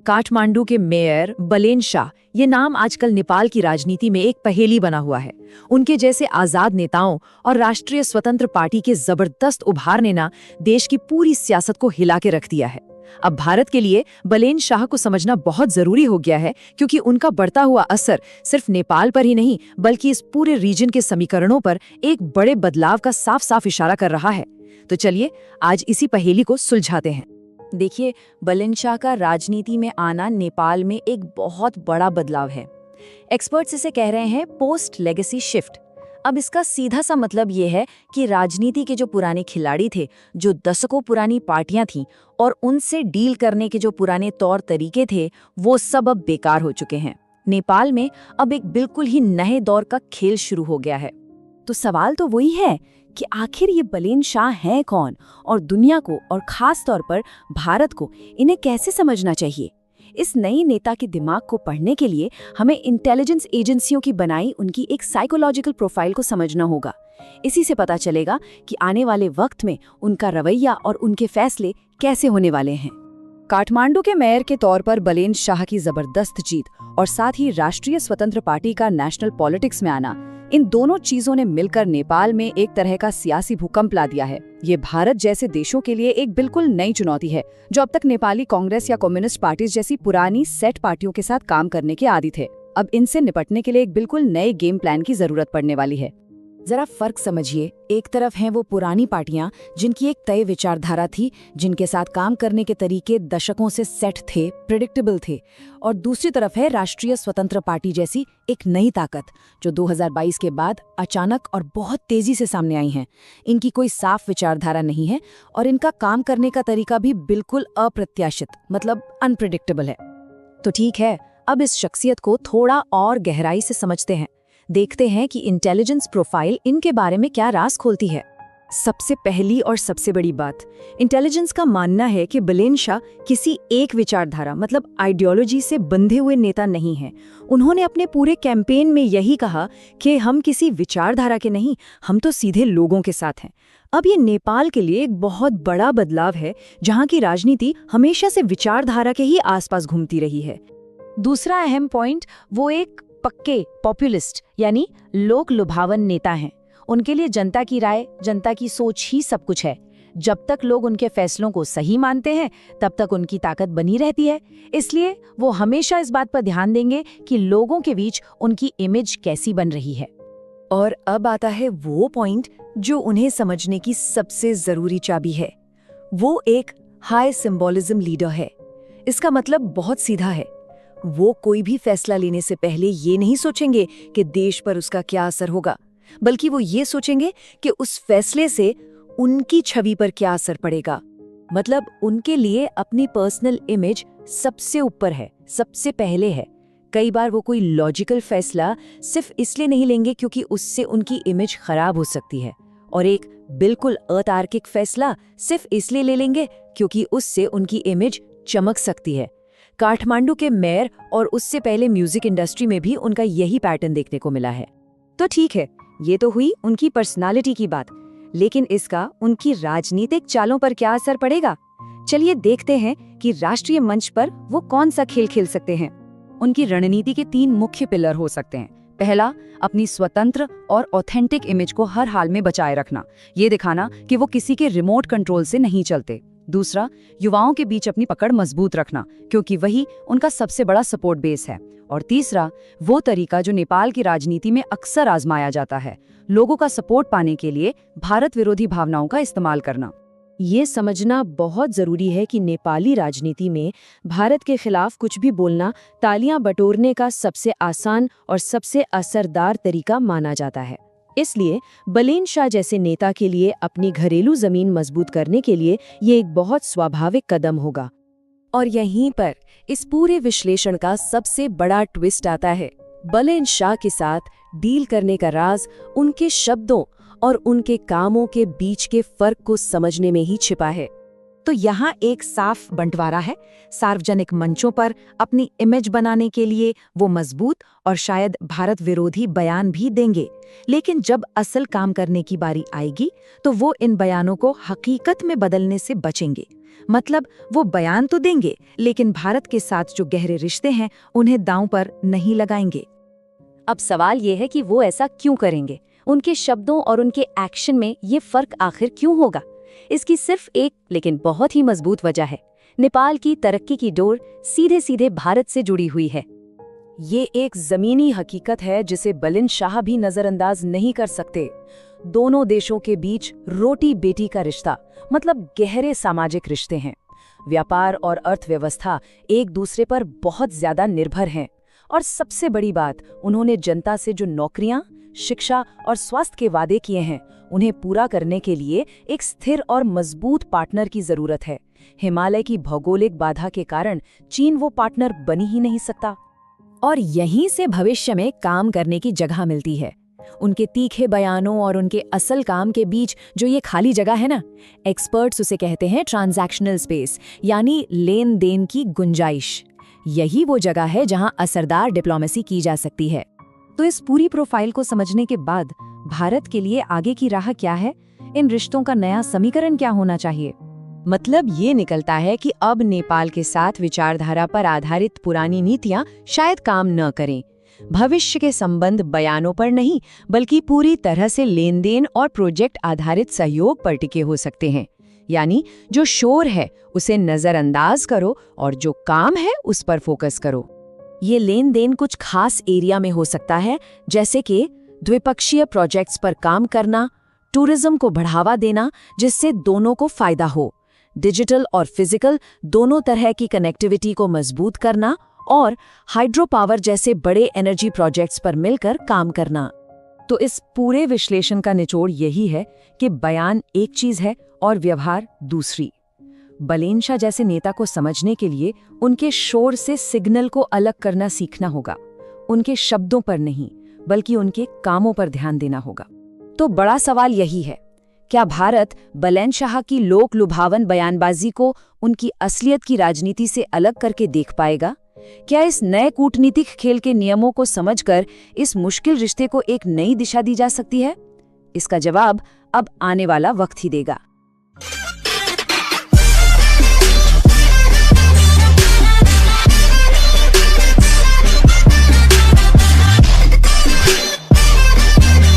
काठमांडू के मेयर बलेन शाह, ये नाम आजकल नेपाल की राजनीति में एक पहेली बना हुआ है। उनके जैसे आजाद नेताओं और राष्ट्रीय स्वतंत्र पार्टी के जबरदस्त उभार ने ना देश की पूरी सियासत को हिला के रख दिया है। अब भारत के लिए बलेन शाह को समझना बहुत जरूरी हो गया है, क्योंकि उनका बढ़ता हुआ असर सिर्फ नेपाल पर ही नहीं बल्कि इस पूरे रीजन के समीकरणों पर एक बड़े बदलाव का साफ साफ इशारा कर रहा है। तो चलिए आज इसी पहेली को सुलझाते हैं। देखिए, बलेन शाह का राजनीति में आना नेपाल में एक बहुत बड़ा बदलाव है। एक्सपर्ट्स इसे कह रहे हैं पोस्ट लेगेसी शिफ्ट। अब इसका सीधा सा मतलब ये है कि राजनीति के जो पुराने खिलाड़ी थे, जो दशकों पुरानी पार्टियां थीं और उनसे डील करने के जो पुराने तौर तरीके थे, वो सब अब बेकार हो चुके हैं। नेपाल में अब एक बिल्कुल ही नए दौर का खेल शुरू हो गया है। तो सवाल तो वही है कि आखिर ये बलेन शाह हैं कौन और दुनिया को और खास तौर पर भारत को इन्हें कैसे समझना चाहिए। इस नए नेता के दिमाग को पढ़ने के लिए हमें इंटेलिजेंस एजेंसियों की बनाई उनकी एक साइकोलॉजिकल प्रोफाइल को समझना होगा। इसी से पता चलेगा कि आने वाले वक्त में उनका रवैया और उनके फैसले कैसे होने वाले हैं। काठमांडू के मेयर के तौर पर बलेन शाह की जबरदस्त जीत और साथ ही राष्ट्रीय स्वतंत्र पार्टी का नेशनल पॉलिटिक्स में आना, इन दोनों चीजों ने मिलकर नेपाल में एक तरह का सियासी भूकंप ला दिया है। ये भारत जैसे देशों के लिए एक बिल्कुल नई चुनौती है, जो अब तक नेपाली कांग्रेस या कम्युनिस्ट पार्टीज जैसी पुरानी सेट पार्टियों के साथ काम करने के आदी थे। अब इनसे निपटने के लिए एक बिल्कुल नए गेम प्लान की जरूरत पड़ने वाली है। जरा फर्क समझिए, एक तरफ हैं वो पुरानी पार्टियां जिनकी एक तय विचारधारा थी, जिनके साथ काम करने के तरीके दशकों से सेट थे, प्रेडिक्टेबल थे, और दूसरी तरफ है राष्ट्रीय स्वतंत्र पार्टी जैसी एक नई ताकत जो 2022 के बाद अचानक और बहुत तेजी से सामने आई हैं। इनकी कोई साफ विचारधारा नहीं है और इनका काम करने का तरीका भी बिल्कुल अप्रत्याशित, मतलब अनप्रेडिक्टेबल है। तो ठीक है, अब इस शख्सियत को थोड़ा और गहराई से समझते हैं। देखते हैं कि इंटेलिजेंस प्रोफाइल इनके बारे में क्या राज खोलती है। सबसे पहली और सबसे बड़ी बात, इंटेलिजेंस का मानना है कि बलेन शाह किसी एक विचारधारा मतलब आइडियोलॉजी से बंधे हुए नेता नहीं हैं। उन्होंने अपने पूरे कैंपेन में यही कहा कि हम किसी विचारधारा के नहीं, हम तो सीधे लोगों के साथ हैं। अब ये नेपाल के लिए एक बहुत बड़ा बदलाव है, जहां की राजनीति हमेशा से विचारधारा के ही आसपास घूमती रही है। दूसरा अहम पॉइंट, वो एक पक्के पॉपुलिस्ट यानी लोक लुभावन नेता हैं। उनके लिए जनता की राय, जनता की सोच ही सब कुछ है। जब तक लोग उनके फैसलों को सही मानते हैं, तब तक उनकी ताकत बनी रहती है। इसलिए वो हमेशा इस बात पर ध्यान देंगे कि लोगों के बीच उनकी इमेज कैसी बन रही है। और अब आता है वो पॉइंट जो उन्हें समझने की सबसे जरूरी चाबी है। वो एक हाई सिंबोलिज्म लीडर है। इसका मतलब बहुत सीधा है। वो कोई भी फैसला लेने से पहले ये नहीं सोचेंगे कि देश पर उसका क्या असर होगा, बल्कि वो ये सोचेंगे कि उस फैसले से उनकी छवि पर क्या असर पड़ेगा। मतलब उनके लिए अपनी पर्सनल इमेज सबसे ऊपर है, सबसे पहले है। कई बार वो कोई लॉजिकल फैसला सिर्फ इसलिए नहीं लेंगे क्योंकि उससे उनकी इमेज खराब हो सकती है, और एक बिल्कुल अतार्किक फैसला सिर्फ इसलिए ले लेंगे क्योंकि उससे उनकी इमेज चमक सकती है। काठमांडू के मेयर और उससे पहले म्यूजिक इंडस्ट्री में भी उनका यही पैटर्न देखने को मिला है। तो ठीक है, ये तो हुई उनकी पर्सनालिटी की बात, लेकिन इसका उनकी राजनीतिक चालों पर क्या असर पड़ेगा? चलिए देखते हैं कि राष्ट्रीय मंच पर वो कौन सा खेल खेल सकते हैं। उनकी रणनीति के 3 मुख्य पिलर हो सकते हैं। पहला, अपनी स्वतंत्र और ऑथेंटिक इमेज को हर हाल में बचाए रखना, ये दिखाना कि वो किसी के रिमोट कंट्रोल से नहीं चलते। दूसरा, युवाओं के बीच अपनी पकड़ मजबूत रखना, क्योंकि वही उनका सबसे बड़ा सपोर्ट बेस है। और तीसरा, वो तरीका जो नेपाल की राजनीति में अक्सर आजमाया जाता है, लोगों का सपोर्ट पाने के लिए भारत विरोधी भावनाओं का इस्तेमाल करना। ये समझना बहुत जरूरी है कि नेपाली राजनीति में भारत के खिलाफ कुछ भी बोलना तालियां बटोरने का सबसे आसान और सबसे असरदार तरीका माना जाता है। इसलिए बलेन शाह जैसे नेता के लिए अपनी घरेलू जमीन मजबूत करने के लिए ये एक बहुत स्वाभाविक कदम होगा। और यहीं पर इस पूरे विश्लेषण का सबसे बड़ा ट्विस्ट आता है। बलेन शाह के साथ डील करने का राज उनके शब्दों और उनके कामों के बीच के फर्क को समझने में ही छिपा है। तो यहाँ एक साफ बंटवारा है। सार्वजनिक मंचों पर अपनी इमेज बनाने के लिए वो मजबूत और शायद भारत विरोधी बयान भी देंगे, लेकिन जब असल काम करने की बारी आएगी तो वो इन बयानों को हकीकत में बदलने से बचेंगे। मतलब वो बयान तो देंगे, लेकिन भारत के साथ जो गहरे रिश्ते हैं उन्हें दांव पर नहीं लगाएंगे। अब सवाल ये है कि वो ऐसा क्यों करेंगे? उनके शब्दों और उनके एक्शन में ये फर्क आखिर क्यों होगा? इसकी सिर्फ एक लेकिन बहुत ही मजबूत वजह है। नेपाल की तरक्की की डोर सीधे सीधे भारत से जुड़ी हुई है। ये एक जमीनी हकीकत है जिसे बलिन शाह भी नजरअंदाज नहीं कर सकते। दोनों देशों के बीच रोटी बेटी का रिश्ता, मतलब गहरे सामाजिक रिश्ते हैं। व्यापार और अर्थव्यवस्था एक दूसरे पर बहुत ज्यादा निर्भर हैं। और सबसे बड़ी बात, उन्होंने जनता से जो नौकरियां, शिक्षा और स्वास्थ्य के वादे किए हैं, उन्हें पूरा करने के लिए एक स्थिर और मजबूत पार्टनर की जरूरत है। हिमालय की भौगोलिक बाधा के कारण चीन वो पार्टनर बन ही नहीं सकता। और यहीं से भविष्य में काम करने की जगह मिलती है। उनके तीखे बयानों और उनके असल काम के बीच जो ये खाली जगह है ना, एक्सपर्ट्स उसे कहते हैं ट्रांजैक्शनल स्पेस, यानी लेन देन की गुंजाइश। यही वो जगह है जहां असरदार डिप्लोमेसी की जा सकती है। तो इस पूरी प्रोफाइल को समझने के बाद भारत के लिए आगे की राह क्या है? इन रिश्तों का नया समीकरण क्या होना चाहिए? मतलब ये निकलता है कि अब नेपाल के साथ विचारधारा पर आधारित पुरानी नीतियां शायद काम न करें। भविष्य के संबंध बयानों पर नहीं, बल्कि पूरी तरह से लेन देन और प्रोजेक्ट आधारित सहयोग पर टिके हो सकते हैं। यानी जो शोर है उसे नजरअंदाज करो और जो काम है उस पर फोकस करो। ये लेन देन कुछ खास एरिया में हो सकता है, जैसे कि द्विपक्षीय प्रोजेक्ट्स पर काम करना, टूरिज्म को बढ़ावा देना जिससे दोनों को फायदा हो, डिजिटल और फिजिकल दोनों तरह की कनेक्टिविटी को मजबूत करना, और हाइड्रो पावर जैसे बड़े एनर्जी प्रोजेक्ट्स पर मिलकर काम करना। तो इस पूरे विश्लेषण का निचोड़ यही है कि बयान एक चीज है और व्यवहार दूसरी। बलेन शाह जैसे नेता को समझने के लिए उनके शोर से सिग्नल को अलग करना सीखना होगा। उनके शब्दों पर नहीं, बल्कि उनके कामों पर ध्यान देना होगा। तो बड़ा सवाल यही है, क्या भारत बलेन शाह की लोक लुभावन बयानबाजी को उनकी असलियत की राजनीति से अलग करके देख पाएगा? क्या इस नए कूटनीतिक खेल के नियमों को समझकर इस मुश्किल रिश्ते को एक नई दिशा दी जा सकती है? इसका जवाब अब आने वाला वक्त ही देगा।